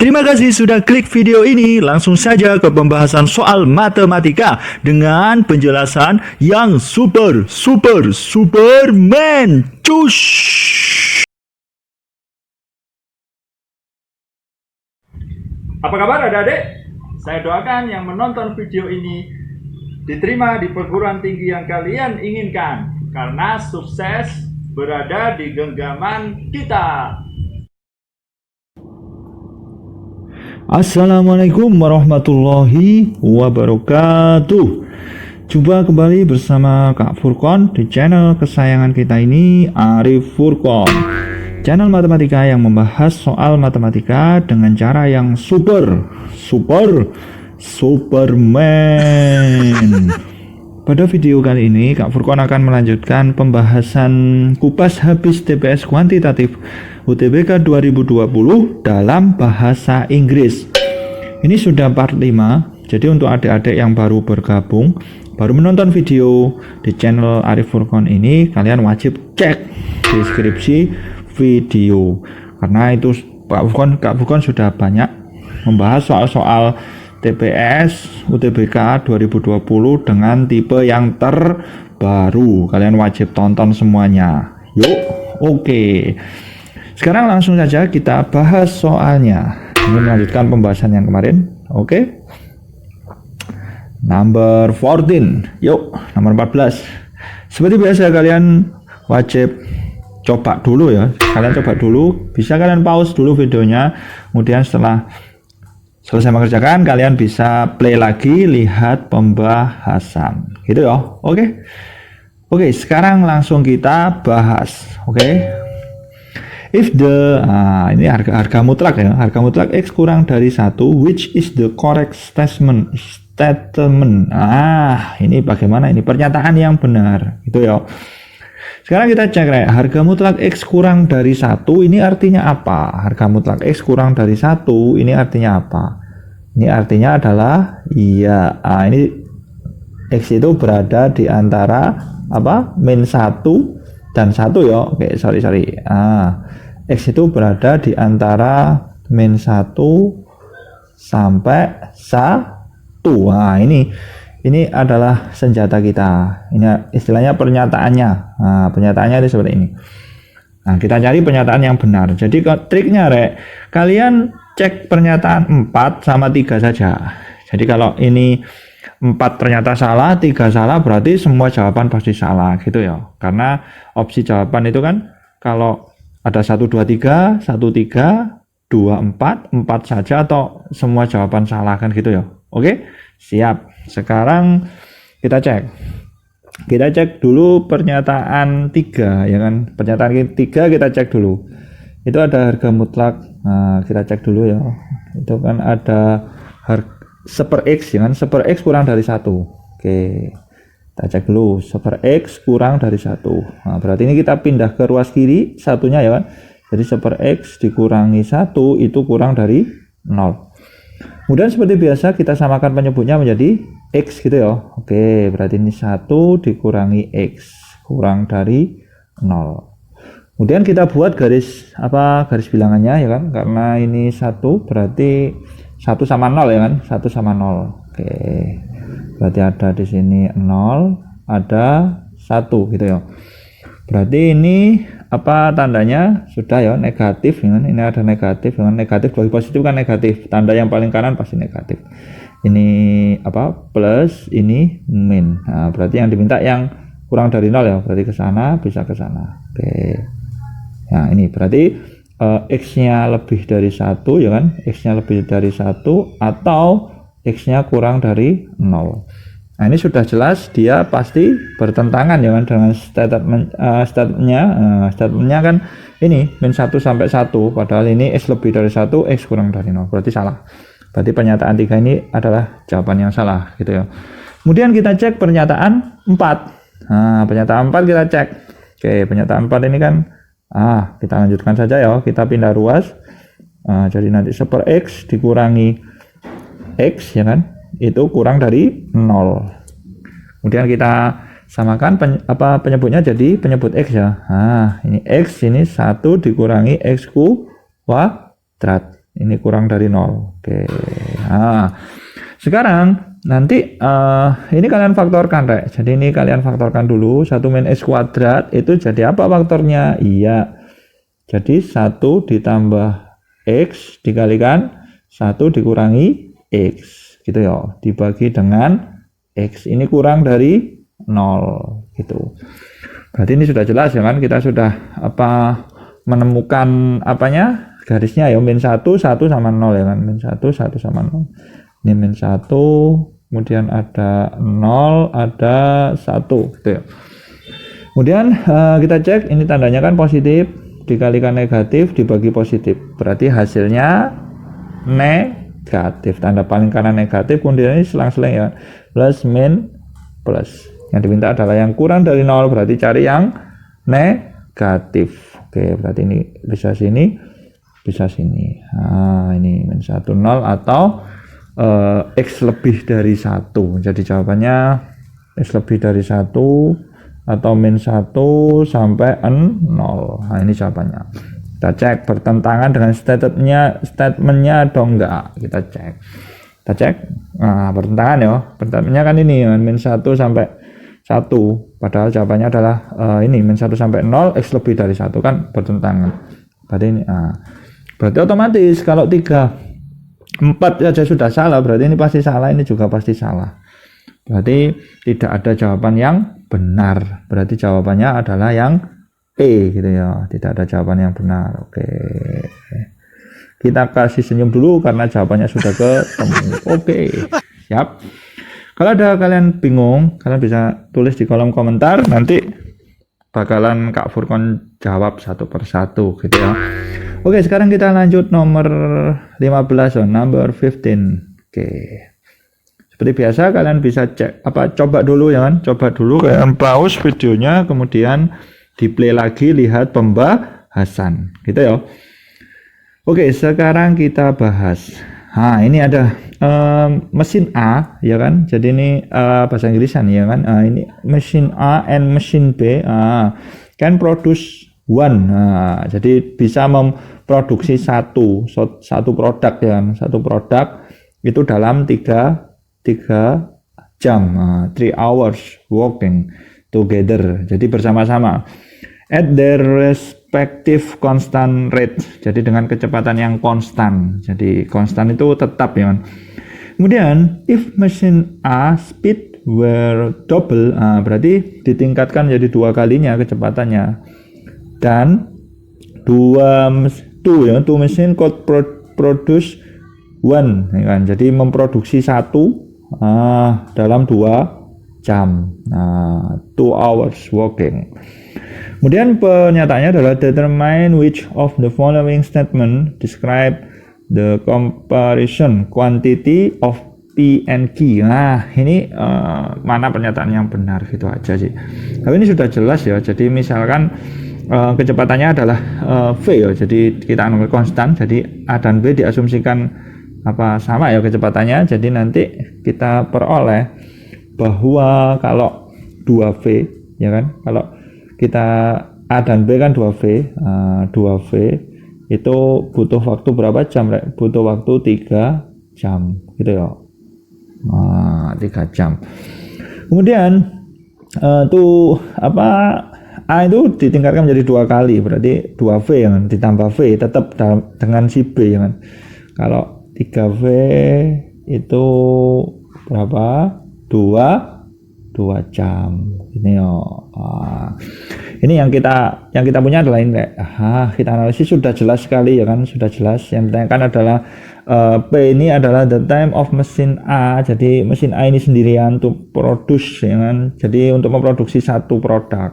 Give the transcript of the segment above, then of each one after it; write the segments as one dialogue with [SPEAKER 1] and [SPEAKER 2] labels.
[SPEAKER 1] Terima kasih sudah klik video ini. Langsung saja ke pembahasan soal matematika dengan penjelasan yang Superman. Cus. Apa kabar adik-adik? Saya doakan yang menonton video ini diterima di perguruan tinggi yang kalian inginkan, karena sukses berada di genggaman kita. Assalamualaikum warahmatullahi wabarakatuh. Jumpa kembali bersama Kak Furqon di channel kesayangan kita ini, Arif Furqon. Channel matematika yang membahas soal matematika dengan cara yang Superman. Pada video kali ini Kak Furqon akan melanjutkan pembahasan kupas habis TPS kuantitatif UTBK 2020 dalam bahasa Inggris. Ini sudah part 5. Jadi untuk adik-adik yang baru bergabung, baru menonton video di channel Arif Furqon ini, kalian wajib cek deskripsi video, karena itu Kak Furqon sudah banyak membahas soal-soal TPS UTBK 2020 dengan tipe yang terbaru. Kalian wajib tonton semuanya. Yuk, oke. Sekarang langsung saja kita bahas soalnya. Ini melanjutkan pembahasan yang kemarin. Oke. Number 14. Yuk, nomor 14. Seperti biasa kalian wajib coba dulu ya. Kalian coba dulu. Bisa kalian pause dulu videonya. Kemudian setelah selesai mengerjakan, kalian bisa play lagi, lihat pembahasan. Gitu ya. Oke. Oke, sekarang langsung kita bahas. Oke. If the ini harga mutlak ya. Harga mutlak X kurang dari 1, which is the correct statement. Ini bagaimana ini pernyataan yang benar. Gitu ya. Sekarang kita cek ya, harga mutlak X kurang dari 1 ini artinya apa? Harga mutlak X kurang dari 1 ini artinya apa? Ini artinya adalah iya, ini X itu berada di antara apa? Min 1 dan 1 ya. Oke, sorry. X itu berada di antara min 1 sampai 1. Nah, ini adalah senjata kita. Ini istilahnya pernyataannya. Nah, pernyataannya itu seperti ini. Nah, kita cari pernyataan yang benar. Jadi triknya kalian cek pernyataan 4 sama 3 saja. Jadi kalau ini 4 ternyata salah, 3 salah, berarti semua jawaban pasti salah gitu ya. Karena opsi jawaban itu kan kalau ada 1 2 3, 1 3, 2 4, 4 saja atau semua jawaban salah kan gitu ya. Oke? Siap. Sekarang kita cek. Kita cek dulu pernyataan 3 ya kan. Pernyataan 3 kita cek dulu. Itu ada harga mutlak. Nah, kita cek dulu ya. Itu kan ada seper X ya kan. Seper X kurang dari 1. Oke. Kita cek dulu. Seper X kurang dari 1. Nah, berarti ini kita pindah ke ruas kiri satunya ya kan. Jadi seper X dikurangi 1 itu kurang dari 0. Kemudian seperti biasa kita samakan penyebutnya menjadi X gitu ya. Oke, berarti ini 1 dikurangi X kurang dari 0. Kemudian kita buat garis bilangannya ya kan, karena ini 1 berarti 1 sama 0 ya kan, 1 sama 0. Oke, berarti ada di sini 0, ada 1 gitu ya. Berarti ini apa tandanya? Sudah ya, negatif ya kan? Ini ada negatif ya kan? Negatif bagi positif kan negatif, tanda yang paling kanan pasti negatif. Ini apa? Plus, ini min. Nah, berarti yang diminta yang kurang dari 0 ya, berarti ke sana bisa ke sana. Oke. Nah, ini berarti X-nya lebih dari 1 ya kan, X-nya lebih dari 1 atau X-nya kurang dari 0. Nah, ini sudah jelas dia pasti bertentangan ya kan dengan statementnya kan ini min 1 sampai 1, padahal ini X lebih dari 1, X kurang dari 0, berarti salah. Berarti pernyataan 3 ini adalah jawaban yang salah gitu ya. Kemudian kita cek pernyataan 4. Nah, pernyataan 4 kita cek. Oke, pernyataan 4 ini kan kita lanjutkan saja ya, kita pindah ruas. Jadi nanti seper X dikurangi X ya kan, itu kurang dari 0. Kemudian kita samakan penyebutnya jadi penyebut X ya. Nah, ini X ini 1 dikurangi X kuadrat. Ini kurang dari 0. Oke. Nah, sekarang nanti ini kalian faktorkan, Rek. Jadi ini kalian faktorkan dulu. 1 min X kuadrat itu jadi apa faktornya? Iya. Jadi 1 ditambah X dikalikan 1 dikurangi X. Gitu ya. Dibagi dengan X. Ini kurang dari 0. Gitu. Berarti ini sudah jelas ya kan? Kita sudah menemukan apanya? Garisnya ya, min 1 sama 0 ya kan, min 1 sama 0. Ini min 1, kemudian ada 0, ada 1 gitu ya. Kemudian kita cek, ini tandanya kan positif dikalikan negatif dibagi positif, berarti hasilnya negatif. Tanda paling kanan negatif, kemudian ini selang-seling ya, plus min plus. Yang diminta adalah yang kurang dari 0, berarti cari yang negatif. Oke, berarti ini bisa sini, bisa sini. Nah, ini min 1 0 atau X lebih dari 1. Jadi jawabannya X lebih dari 1 atau min 1 sampai 0. Nah, ini jawabannya. Kita cek bertentangan dengan statementnya atau enggak. Kita cek. Nah, bertentangan ya. Bertentangannya kan ini min 1 sampai 1. Padahal jawabannya adalah ini min 1 sampai 0, X lebih dari 1, kan bertentangan. Berarti ini berarti otomatis kalau 3 4 saja sudah salah, berarti ini pasti salah, ini juga pasti salah. Berarti tidak ada jawaban yang benar. Berarti jawabannya adalah yang E gitu ya. Tidak ada jawaban yang benar. Oke. Kita kasih senyum dulu karena jawabannya sudah ketemu. Oke. Siap. Kalau ada kalian bingung, kalian bisa tulis di kolom komentar, nanti bakalan Kak Furkon jawab satu persatu gitu ya. Oke, sekarang kita lanjut nomor 15, number 15. Oke. Seperti biasa kalian bisa cek coba dulu ya kan, coba dulu kalian pause videonya, kemudian di play lagi, lihat pembahasan gitu ya. Oke, sekarang kita bahas. Nah, ini ada mesin A ya kan. Jadi ini bahasa Inggrisan ya kan. Ini mesin A and mesin B can produce one. Jadi bisa memproduksi satu produk ya kan. Satu produk itu dalam 3 jam, 3 hours working together. Jadi bersama-sama at their respective constant rate. Jadi dengan kecepatan yang konstan. Jadi konstan itu tetap ya kan. Kemudian if machine A speed were double, berarti ditingkatkan jadi 2 kalinya kecepatannya. Dan two machine could produce one ya kan. Jadi memproduksi 1 dalam 2 jam. 2 hours working. Kemudian pernyataannya adalah determine which of the following statement describe the comparison quantity of P and Q. Nah, ini mana pernyataan yang benar, gitu aja sih. Tapi ini sudah jelas ya. Jadi misalkan kecepatannya adalah V ya. Jadi kita ambil konstan. Jadi A dan B diasumsikan sama ya kecepatannya. Jadi nanti kita peroleh bahwa kalau 2V ya kan, kalau kita A dan B kan 2V, 2V itu butuh waktu berapa jam, Rek? Butuh waktu 3 jam gitu ya. 3 jam. Kemudian A itu ditingkatkan menjadi 2 kali, berarti 2V ya kan, ditambah V tetap dengan si B ya kan. Kalau 3V itu berapa? 2 jam ini ya. Ini yang kita punya adalah ini. Kita analisis sudah jelas sekali ya kan, sudah jelas. Yang ditanyakan adalah P ini adalah the time of mesin A. Jadi mesin A ini sendirian untuk produce ya kan. Jadi untuk memproduksi satu produk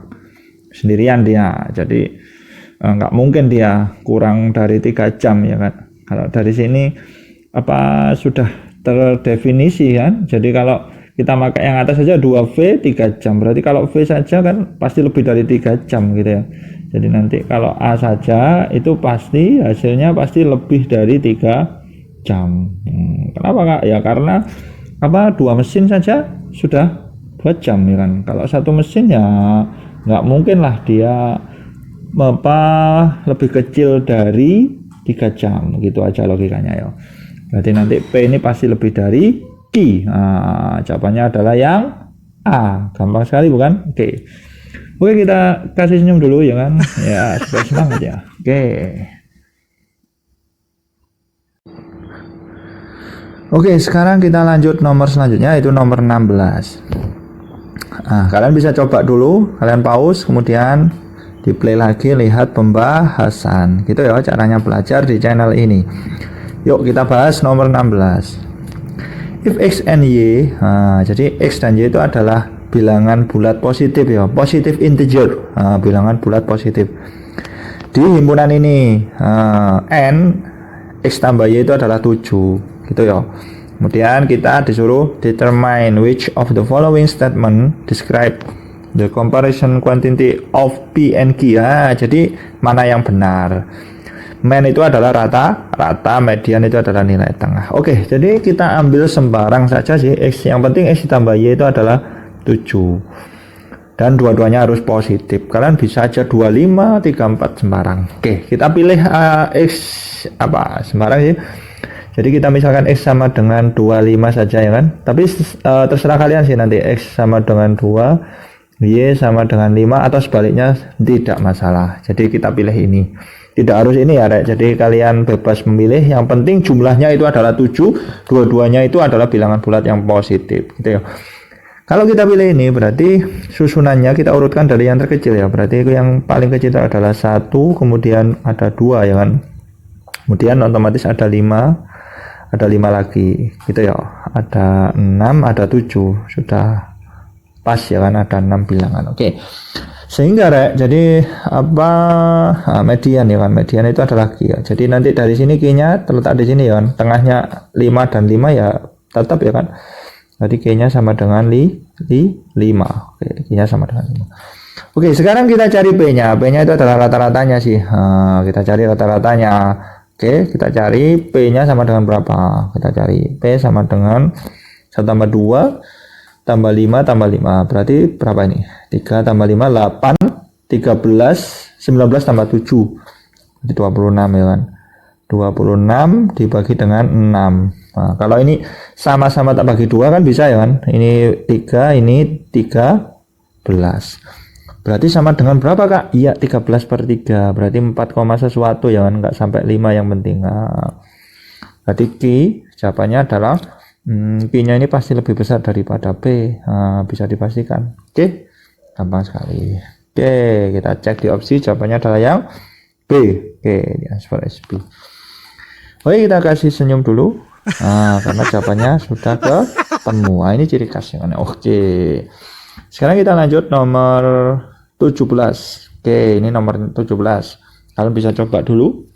[SPEAKER 1] sendirian dia. Jadi nggak mungkin dia kurang dari 3 jam ya kan. Kalau dari sini sudah terdefinisi kan. Jadi kalau kita pakai yang atas saja 2V 3 jam, berarti kalau V saja kan pasti lebih dari 3 jam gitu ya. Jadi nanti kalau A saja itu pasti hasilnya pasti lebih dari 3 jam. Kenapa Kak? Ya karena 2 mesin saja sudah 2 jam ya kan. Kalau satu mesin ya nggak mungkin lah dia lebih kecil dari 3 jam, gitu aja logikanya ya. Berarti nanti P ini pasti lebih dari Q. Nah, jawabannya adalah yang A. Gampang sekali bukan? Oke. Oke, kita kasih senyum dulu ya kan. Ya, supaya semangat ya. Oke. Oke, sekarang kita lanjut nomor selanjutnya, yaitu nomor 16. Nah, kalian bisa coba dulu, kalian pause, kemudian di play lagi, lihat pembahasan. Gitu ya caranya belajar di channel ini. Yuk kita bahas nomor 16. If X and Y, nah, jadi X dan Y itu adalah bilangan bulat positif ya, positive integer, bilangan bulat positif. Di himpunan ini, N, X tambah Y itu adalah 7. Gitu ya. Kemudian kita disuruh determine which of the following statement describe the comparison quantity of P and Q. Jadi mana yang benar? Mean itu adalah rata, median itu adalah nilai tengah. Oke, jadi kita ambil sembarang saja sih X. Yang penting X ditambah Y itu adalah 7. Dan dua-duanya harus positif. Kalian bisa aja 25, 34 sembarang. Oke, kita pilih X apa sembarang sih. Jadi kita misalkan X sama dengan 25 saja ya kan. Tapi terserah kalian sih nanti X sama dengan 2, Y sama dengan 5 atau sebaliknya tidak masalah. Jadi kita pilih ini. Tidak harus ini ya Rek. Jadi kalian bebas memilih. Yang penting jumlahnya itu adalah 7. Dua-duanya itu adalah bilangan bulat yang positif gitu ya. Kalau kita pilih ini berarti susunannya kita urutkan dari yang terkecil ya. Berarti yang paling kecil adalah 1, kemudian ada 2 ya kan. Kemudian otomatis ada 5. Ada 5 lagi gitu ya, ada 6, ada 7, sudah pas ya kan, ada 6 bilangan. Oke, sehingga Rek, jadi apa median ya kan, median itu adalah Q ya. Jadi nanti dari sini Q-nya terletak di sini ya kan, tengahnya 5 dan 5 ya tetap ya kan. Jadi Q-nya sama dengan 5. Oke, Q-nya sama dengan 5. Oke, sekarang kita cari P-nya. P-nya itu adalah rata-ratanya sih. Kita cari rata-ratanya. Oke, kita cari P-nya sama dengan berapa? Kita cari P sama dengan 1 tambah 2 tambah 5 tambah 5. Berarti berapa ini? 3 tambah 5, 8, 13, 19 tambah 7. Jadi 26 ya kan. 26 dibagi dengan 6. Nah, kalau ini sama-sama tak bagi 2 kan bisa ya kan? Ini 3, ini 13. Berarti sama dengan berapa Kak? Iya 13/3. Berarti 4, sesuatu ya kan, nggak sampai 5 yang penting. Nah, berarti Q jawabannya adalah Q-nya ini pasti lebih besar daripada P. Nah, bisa dipastikan. Oke, gampang sekali. Oke, kita cek di opsi, jawabannya adalah yang B. Oke, di answer is B. Oke, kita kasih senyum dulu. Nah, karena jawabannya sudah ketemu. Nah, ini ciri khasnya. Oke. Sekarang kita lanjut nomor 17. Oke, ini nomor 17. Kalian bisa coba dulu,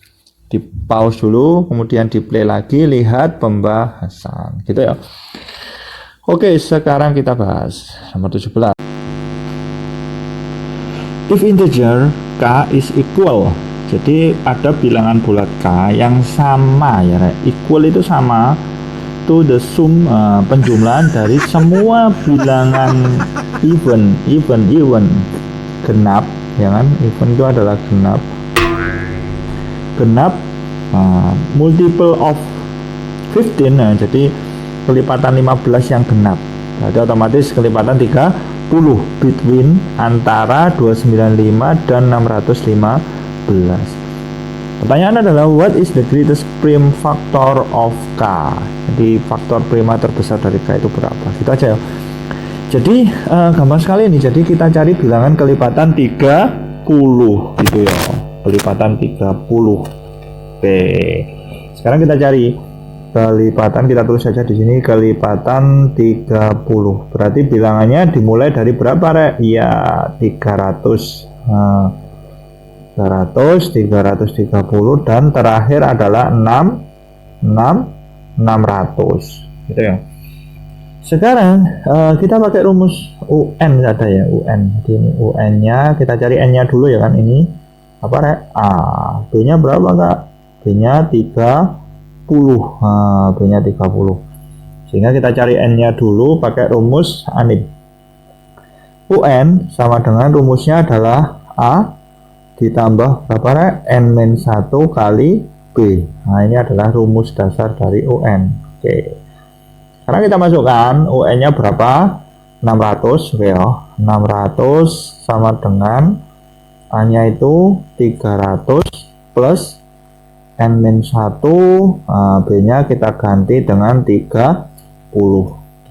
[SPEAKER 1] di pause dulu, kemudian di play lagi, lihat pembahasan gitu ya. Oke, sekarang kita bahas nomor 17. If integer K is equal, jadi ada bilangan bulat K yang sama ya, equal itu sama to the sum, penjumlahan dari semua bilangan even genap ya kan. Even itu adalah genap multiple of 15. Nah, jadi kelipatan 15 yang genap, berarti otomatis kelipatan 30 between antara 295 dan 615. Pertanyaan adalah what is the greatest prime factor of K? Jadi faktor prima terbesar dari K itu berapa? Gitu aja ya. Jadi gampang sekali ini. Jadi kita cari bilangan kelipatan 30 gitu ya. Kelipatan 30. Oke. Sekarang kita cari kelipatan, kita tulis saja di sini kelipatan 30. Berarti bilangannya dimulai dari berapa, Rek? Ya, 300. 330 dan terakhir adalah 600 gitu ya. Sekarang kita pakai rumus UN ada ya, UN. Jadi ini UN-nya, kita cari N-nya dulu ya kan. Ini apa, Rek? B-nya berapa, Kak? B-nya 30. B-nya 30. Sehingga kita cari N-nya dulu pakai rumus ANIP. UN sama dengan rumusnya adalah A ditambah berapa, Rek? N-1 kali B B. Nah, ini adalah rumus dasar dari UN. Oke. Sekarang kita masukkan UN-nya berapa? 600. Oke ya. 600 sama dengan A-nya itu 300 plus N-1. Nah, B-nya kita ganti dengan 30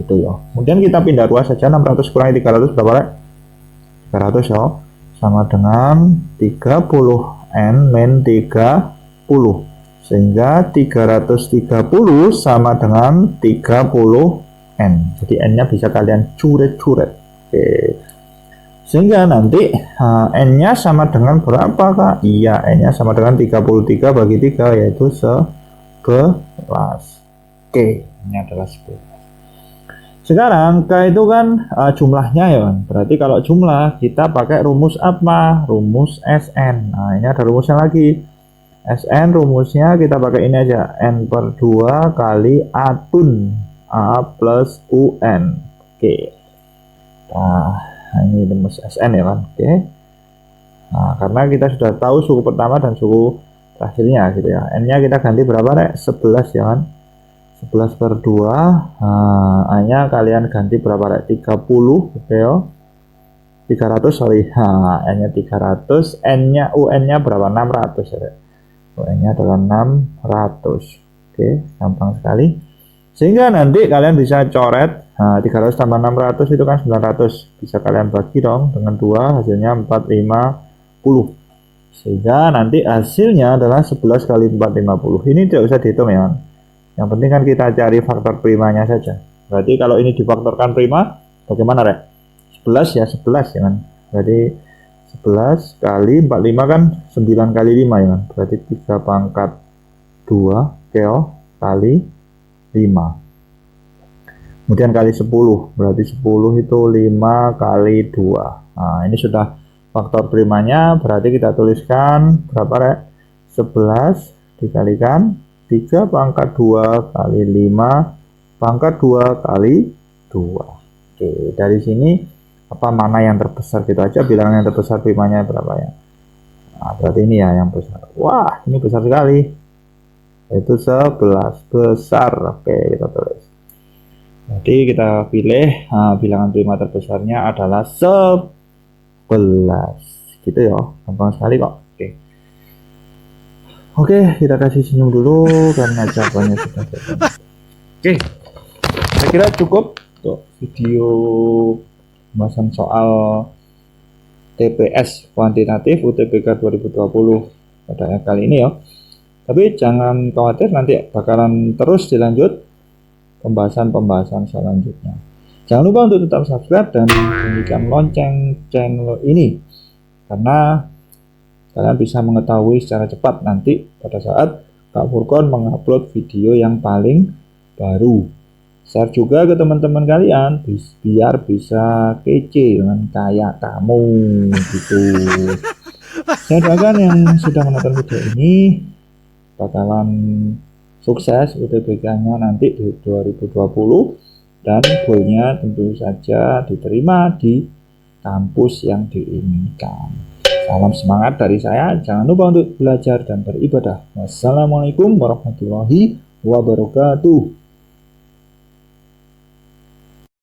[SPEAKER 1] gitu ya. Kemudian kita pindah ruas saja. 600 kurangi 300 berapa, Rek? 300 ya. Sama dengan 30 N min 30, sehingga 330 sama dengan 30 N. Jadi N nya bisa kalian coret-coret. Oke. Sehingga nanti N nya sama dengan berapa, Kak? Iya, N nya sama dengan 33 bagi 3, yaitu 11. Oke, ini adalah 11. Sekarang K itu kan jumlahnya ya kan. Berarti kalau jumlah kita pakai rumus apa? Rumus SN. Nah, ini ada rumusnya lagi. SN rumusnya kita pakai ini aja. N per 2 kali Atun. A plus UN. Oke. Nah, ini rumus SN ya kan. Oke. Nah, karena kita sudah tahu suku pertama dan suku terakhirnya gitu ya. N-nya kita ganti berapa, Rek? 11 ya kan. 11 per 2, A-nya kalian ganti berapa, Rek? 30, oke ya. 300, sorry. N-nya 300, UN-nya berapa? 600 ya, Rek. UN-nya adalah 600. Oke, gampang sekali. Sehingga nanti kalian bisa coret, 300 tambah 600 itu kan 900. Bisa kalian bagi dong dengan 2, hasilnya 450. Sehingga nanti hasilnya adalah 11 kali 450. Ini tidak usah dihitung ya. Yang penting kan kita cari faktor primanya saja. Berarti kalau ini difaktorkan prima, bagaimana, Rek? 11 ya, 11 ya kan. Berarti 11 kali 45 kan 9 kali 5 ya kan. Berarti 3 pangkat 2 keo kali 5. Kemudian kali 10. Berarti 10 itu 5 kali 2. Nah, ini sudah faktor primanya. Berarti kita tuliskan berapa, Rek? 11 dikalikan 3 pangkat 2 kali 5 pangkat 2 kali 2. Oke, dari sini apa mana yang terbesar gitu aja, bilangan yang terbesar primanya berapa ya. Nah, berarti ini ya yang besar. Wah, ini besar sekali. Itu 11 besar. Oke, kita tulis. Jadi kita pilih bilangan prima terbesarnya adalah 11. Gitu ya, gampang sekali kok. Oke, kita kasih senyum dulu karena jawabannya sudah selesai. Oke, saya kira cukup untuk video pembahasan soal TPS kuantitatif UTBK 2020 pada kali ini ya. Tapi jangan khawatir, nanti bakalan terus dilanjut pembahasan selanjutnya. Jangan lupa untuk tetap subscribe dan bunyikan lonceng channel ini, karena kalian bisa mengetahui secara cepat nanti pada saat Kak Furkon mengupload video yang paling baru. Share juga ke teman-teman kalian biar bisa kece dengan kayak kamu gitu. Saya doakan yang sudah menonton video ini bakalan sukses UTBK-nya nanti di 2020 dan goalnya tentu saja diterima di kampus yang diinginkan. Salam semangat dari saya. Jangan lupa untuk belajar dan beribadah. Wassalamualaikum warahmatullahi wabarakatuh.